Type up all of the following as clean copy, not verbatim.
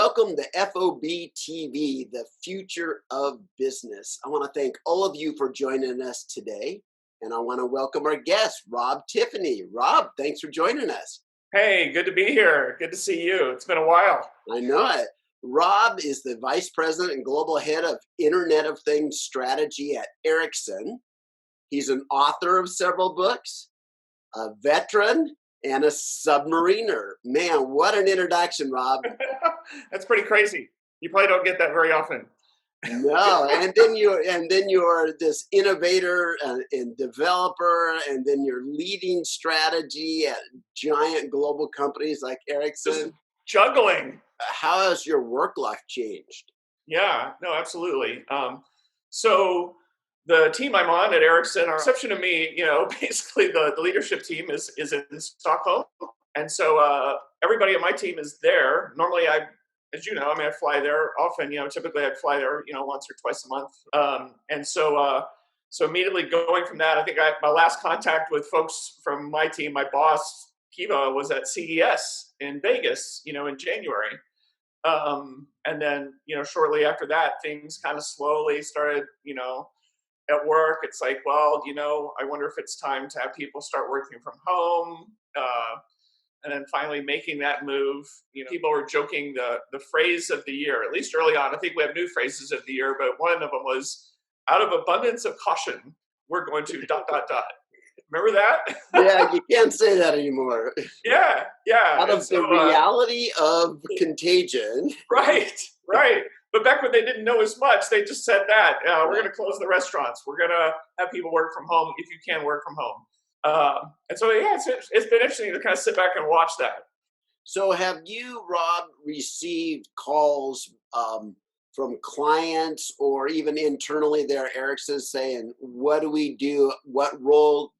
Welcome to FOBtv, the future of business. I want to thank all of you for joining us today. And I want to welcome our guest, Rob Tiffany. Rob, thanks for joining us. Hey, good to be here. Good to see you. It's been a while. I know it. Rob is the Vice President and Global Head of Internet of Things Strategy at Ericsson. He's an author of several books, a veteran, and a submariner. Man, what an introduction, Rob. That's pretty crazy. You probably don't get that very often. No, and then you're this innovator and developer, and then you're leading strategy at giant global companies like Ericsson. Just juggling. How has your work life changed? Yeah, no, absolutely. So the team I'm on at Ericsson, our exception to me, basically the leadership team is in Stockholm. And so everybody on my team is there. Normally as you know, I fly there often, typically I'd fly there, once or twice a month. And so immediately going from that, I think my last contact with folks from my team, my boss, Kiva, was at CES in Vegas, in January. And then, shortly after that, things kind of slowly started, at work. It's like, well, I wonder if it's time to have people start working from home. And then finally making that move, people were joking the phrase of the year, at least early on. I think we have new phrases of the year, but one of them was, out of abundance of caution, we're going to ... Remember that? Yeah, you can't say that anymore. Yeah. Out of the reality of contagion. Right. But back when they didn't know as much, they just said that. We're going to close the restaurants. We're going to have people work from home if you can work from home. And so, yeah, it's been interesting to kind of sit back and watch that. So have you, Rob, received calls from clients or even internally there at Ericsson saying, what do we do? What role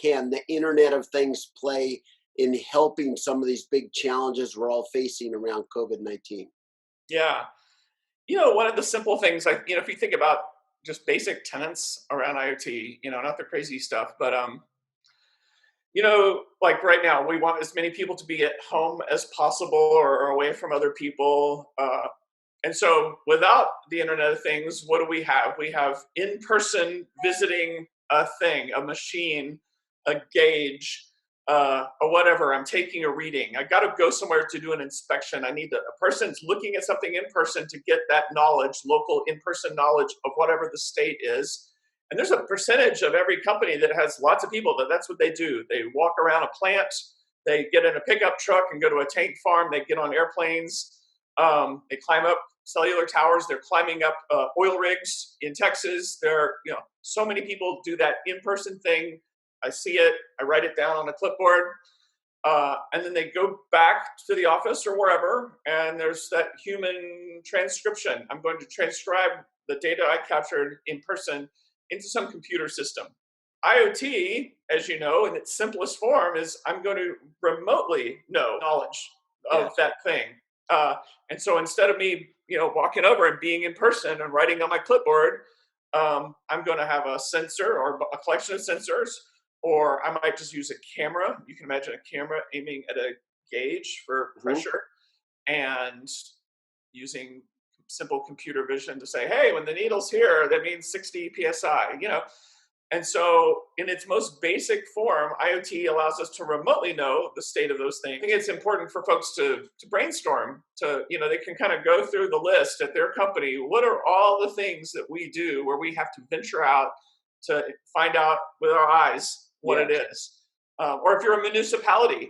can the Internet of Things play in helping some of these big challenges we're all facing around COVID-19? Yeah. One of the simple things, if you think about just basic tenets around IoT, not the crazy stuff, but, like right now, we want as many people to be at home as possible or away from other people. And so without the Internet of Things, what do we have? We have in-person visiting a thing, a machine, a gauge, or whatever. I'm taking a reading. I got to go somewhere to do an inspection. I need a person's looking at something in person to get that knowledge, local in-person knowledge of whatever the state is. And there's a percentage of every company that has lots of people that's what they do. They walk around a plant, they get in a pickup truck and go to a tank farm, they get on airplanes, they climb up cellular towers, they're climbing up oil rigs in Texas. So many people do that in-person thing. I see it, I write it down on a clipboard, and then they go back to the office or wherever, and there's that human transcription. I'm going to transcribe the data I captured in person into some computer system. IoT, as you know, in its simplest form is I'm going to remotely know knowledge of that thing. And so instead of me, walking over and being in person and writing on my clipboard, I'm going to have a sensor or a collection of sensors, or I might just use a camera. You can imagine a camera aiming at a gauge for pressure and using simple computer vision to say, hey, when the needle's here, that means 60 PSI, And so in its most basic form, IoT allows us to remotely know the state of those things. I think it's important for folks to brainstorm, they can kind of go through the list at their company. What are all the things that we do where we have to venture out to find out with our eyes what it is? Or if you're a municipality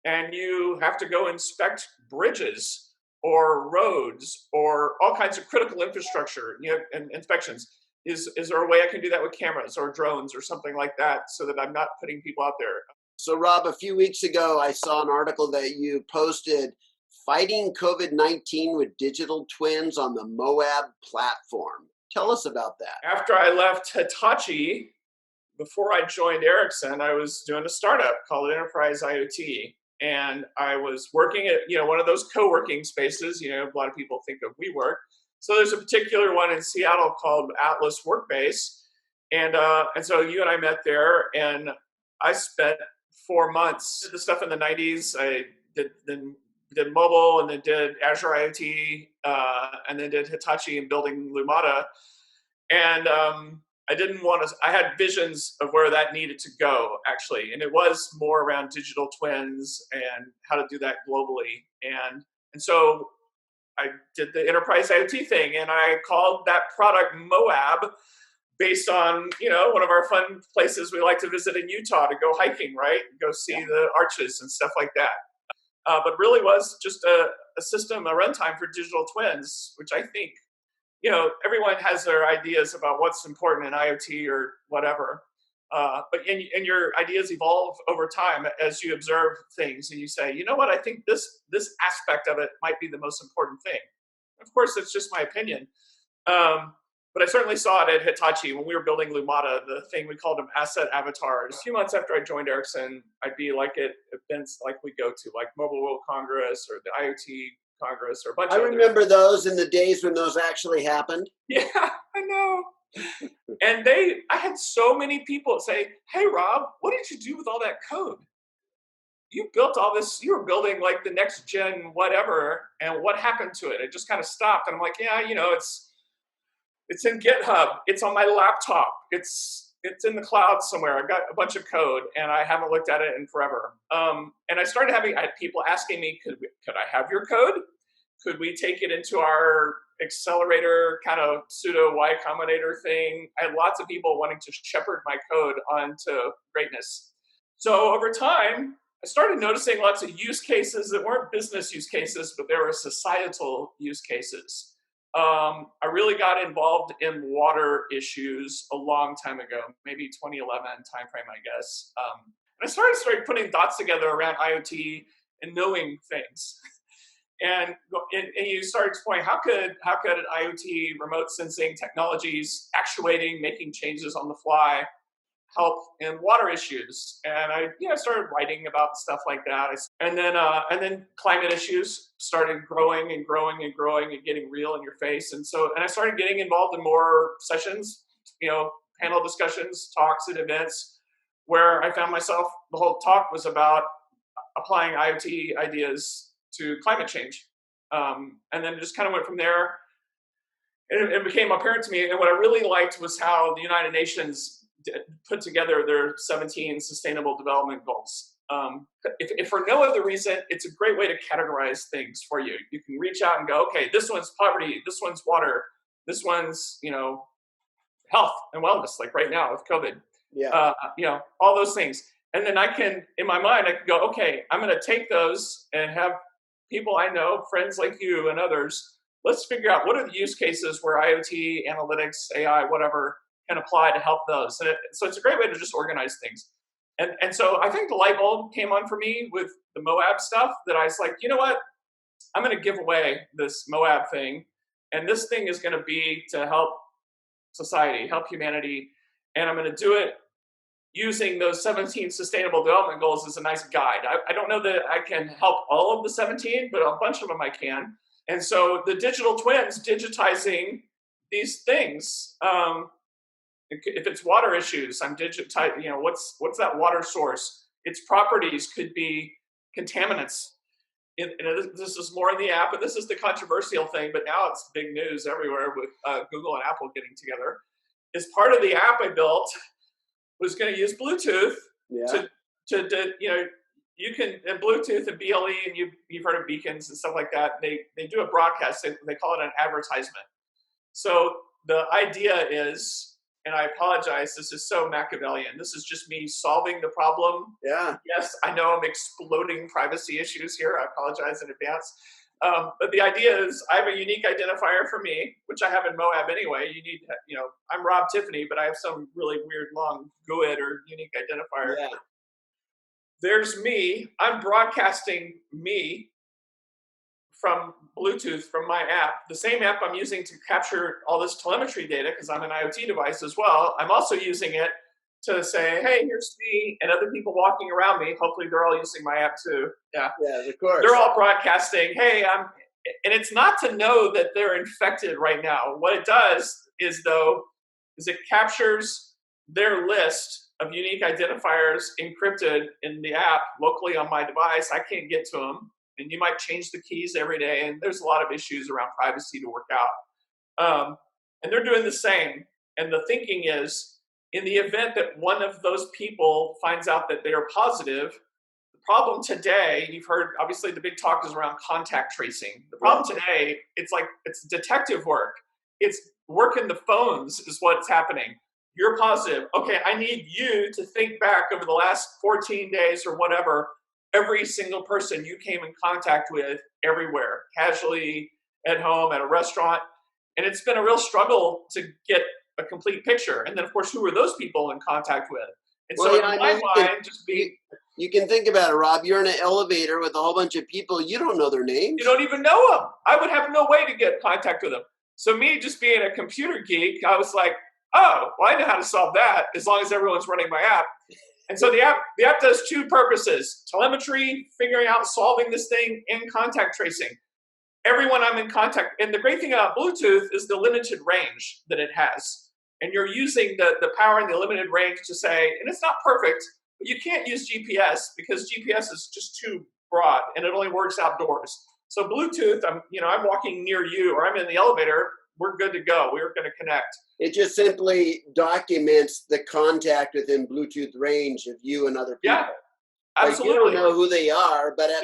and you have to go inspect bridges or roads or all kinds of critical infrastructure, and inspections. Is there a way I can do that with cameras or drones or something like that so that I'm not putting people out there? So, Rob, a few weeks ago, I saw an article that you posted, Fighting COVID-19 with Digital Twins on the Moab Platform. Tell us about that. After I left Hitachi, before I joined Ericsson, I was doing a startup called Enterprise IoT. And I was working at, one of those co-working spaces, a lot of people think of WeWork. So there's a particular one in Seattle called Atlas Workbase. And so you and I met there, and I spent 4 months, did the stuff in the 90s. I did then did mobile, and then did Azure IoT, and then did Hitachi and building Lumada. And I didn't want to, I had visions of where that needed to go, actually. And it was more around digital twins and how to do that globally. And so I did the enterprise IoT thing, and I called that product Moab, based on, one of our fun places we like to visit in Utah to go hiking, right? Go see the arches and stuff like that. But really was just a system, a runtime for digital twins, which I think, everyone has their ideas about what's important in IoT or whatever. But your ideas evolve over time as you observe things, and you say, you know what, I think this aspect of it might be the most important thing. Of course, it's just my opinion. But I certainly saw it at Hitachi when we were building Lumada, the thing we called them asset avatars. A few months after I joined Ericsson, I'd be like at events like we go to, like Mobile World Congress or the IoT Congress or a bunch of others. I remember those in the days when those actually happened. Yeah, I know. And I had so many people say, hey, Rob, what did you do with all that code? You built all this, you were building like the next gen whatever, and what happened to it? It just kind of stopped. And I'm like, yeah, it's in GitHub. It's on my laptop. It's in the cloud somewhere. I've got a bunch of code, and I haven't looked at it in forever. And I had people asking me, could I have your code? Could we take it into our accelerator kind of pseudo Y Combinator thing? I had lots of people wanting to shepherd my code onto greatness. So over time, I started noticing lots of use cases that weren't business use cases, but they were societal use cases. I really got involved in water issues a long time ago, maybe 2011 timeframe, I guess. And I started putting dots together around IoT and knowing things. And you start exploring how could IoT, remote sensing technologies, actuating, making changes on the fly, help in water issues. And I started writing about stuff like that. And then climate issues started growing and growing and growing and getting real in your face. And I started getting involved in more sessions, panel discussions, talks at events, where I found myself, the whole talk was about applying IoT ideas to climate change. And then it just kind of went from there. It became apparent to me. And what I really liked was how the United Nations put together their 17 sustainable development goals. If for no other reason, it's a great way to categorize things for you. You can reach out and go, okay, this one's poverty, this one's water, this one's, health and wellness, like right now with COVID. Yeah. All those things. And then I can, in my mind, I can go, okay, I'm going to take those and have people I know, friends like you and others, let's figure out what are the use cases where IoT, analytics, AI, whatever, can apply to help those. So it's a great way to just organize things. And so I think the light bulb came on for me with the Moab stuff, that I was like, you know what? I'm going to give away this Moab thing. And this thing is going to be to help society, help humanity. And I'm going to do it using those 17 sustainable development goals as a nice guide. I don't know that I can help all of the 17, but a bunch of them I can. And so the digital twins, digitizing these things. If it's water issues, I'm digitizing, what's that water source? Its properties could be contaminants. This is more in the app, and this is the controversial thing, but now it's big news everywhere with Google and Apple getting together. As part of the app I built, was going to use Bluetooth you can, and Bluetooth and BLE, and you've heard of beacons and stuff like that. They do a broadcast. They call it an advertisement. So the idea is, and I apologize, this is so Machiavellian. This is just me solving the problem. Yeah. Yes, I know I'm exploding privacy issues here. I apologize in advance. But the idea is I have a unique identifier for me, which I have in Moab anyway. You need, I'm Rob Tiffany, but I have some really weird long GUID or unique identifier. Yeah. There's me. I'm broadcasting me from Bluetooth from my app, the same app I'm using to capture all this telemetry data, because I'm an IoT device as well. I'm also using it to say, hey, here's me and other people walking around me. Hopefully they're all using my app too. Yeah, of course. They're all broadcasting, hey, and it's not to know that they're infected right now. What it does is it captures their list of unique identifiers encrypted in the app locally on my device. I can't get to them. and you might change the keys every day, and there's a lot of issues around privacy to work out. And they're doing the same. And the thinking is, in the event that one of those people finds out that they are positive, the problem today, you've heard, obviously the big talk is around contact tracing. The problem today, it's detective work. It's working the phones is what's happening. You're positive. Okay, I need you to think back over the last 14 days or whatever, every single person you came in contact with everywhere, casually, at home, at a restaurant. And it's been a real struggle to get a complete picture. And then, of course, who are those people in contact with? And so, in my mind, you can think about it, Rob. You're in an elevator with a whole bunch of people. You don't know their names. You don't even know them. I would have no way to get in contact with them. So me just being a computer geek, I was like, oh, well, I know how to solve that as long as everyone's running my app. And so the app does two purposes: telemetry, figuring out solving this thing, and contact tracing. Everyone I'm in contact. And the great thing about Bluetooth is the limited range that it has. And you're using the power and the limited range to say, and it's not perfect, but you can't use GPS because GPS is just too broad and it only works outdoors. So Bluetooth, I'm walking near you or I'm in the elevator, we're good to go. We're going to connect. It just simply documents the contact within Bluetooth range of you and other people. Yeah, absolutely. Like, you don't know who they are, but at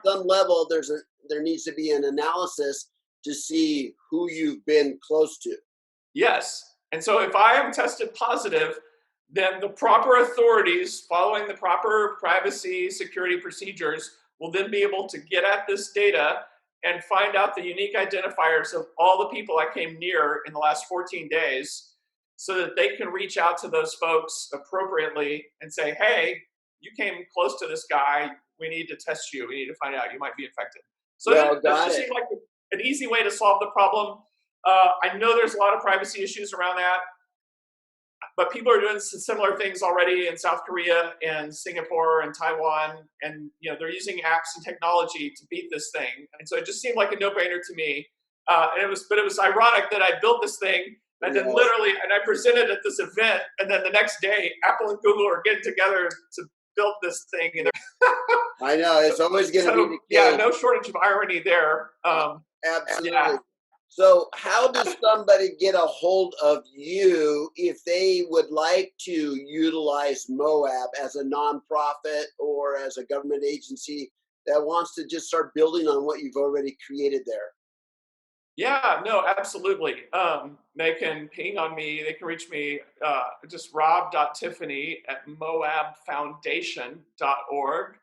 some level, there needs to be an analysis to see who you've been close to. Yes. And so if I am tested positive, then the proper authorities following the proper privacy security procedures will then be able to get at this data and find out the unique identifiers of all the people I came near in the last 14 days so that they can reach out to those folks appropriately and say, hey, you came close to this guy. We need to test you. We need to find out you might be infected. So that just seemed like an easy way to solve the problem. I know there's a lot of privacy issues around that, but people are doing similar things already in South Korea and Singapore and Taiwan, and they're using apps and technology to beat this thing. And so it just seemed like a no-brainer to me. But it was ironic that I built this thing, and then I presented at this event, and then the next day, Apple and Google are getting together to build this thing. And I know it's always going to be the case. Yeah, no shortage of irony there. Absolutely. Yeah. So how does somebody get a hold of you if they would like to utilize Moab as a nonprofit or as a government agency that wants to just start building on what you've already created there? Yeah, no, absolutely. They can ping on me. They can reach me just rob.tiffany at moabfoundation.org.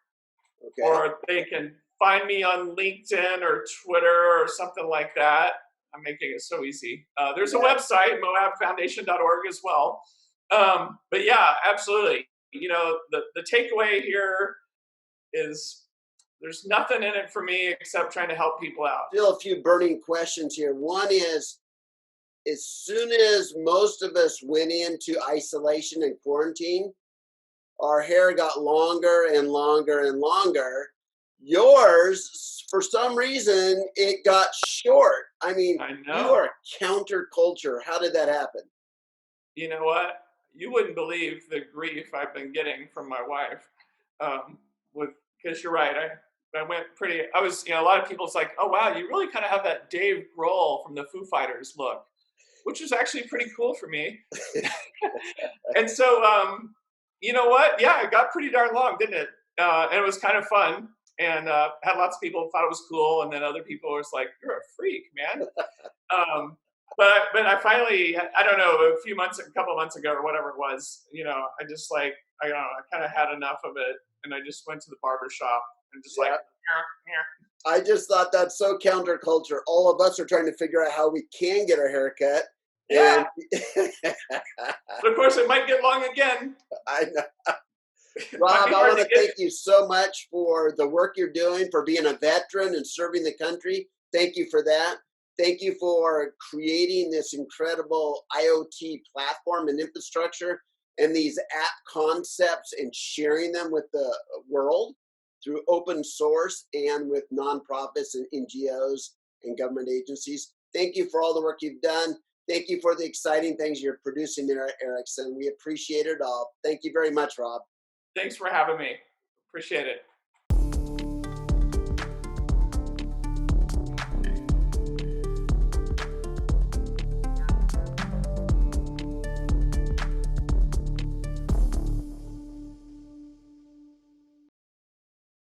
Okay. Or they can find me on LinkedIn or Twitter or something like that. I'm making it so easy. There's a website, moabfoundation.org as well. But yeah, absolutely. The takeaway here is there's nothing in it for me except trying to help people out. Still a few burning questions here. One is, as soon as most of us went into isolation and quarantine, our hair got longer and longer and longer. Yours, for some reason, it got short. I mean, you are counterculture. How did that happen? You know what? You wouldn't believe the grief I've been getting from my wife. Because you're right. I went pretty, a lot of people's like, oh, wow, you really kind of have that Dave Grohl from the Foo Fighters look, which was actually pretty cool for me. And so, you know what? Yeah, it got pretty darn long, didn't it? And it was kind of fun. And had lots of people thought it was cool, and then other people were just like, "You're a freak, man." But I finally, I don't know, a couple months ago or whatever it was, I just I kind of had enough of it, and I just went to the barber shop and just I just thought that's so counterculture. All of us are trying to figure out how we can get our hair cut. Yeah. But of course, it might get long again. I know. Rob, I want to thank you so much for the work you're doing, for being a veteran and serving the country. Thank you for that. Thank you for creating this incredible IoT platform and infrastructure and these app concepts and sharing them with the world through open source and with nonprofits and NGOs and government agencies. Thank you for all the work you've done. Thank you for the exciting things you're producing there at Ericsson. We appreciate it all. Thank you very much, Rob. Thanks for having me. Appreciate it.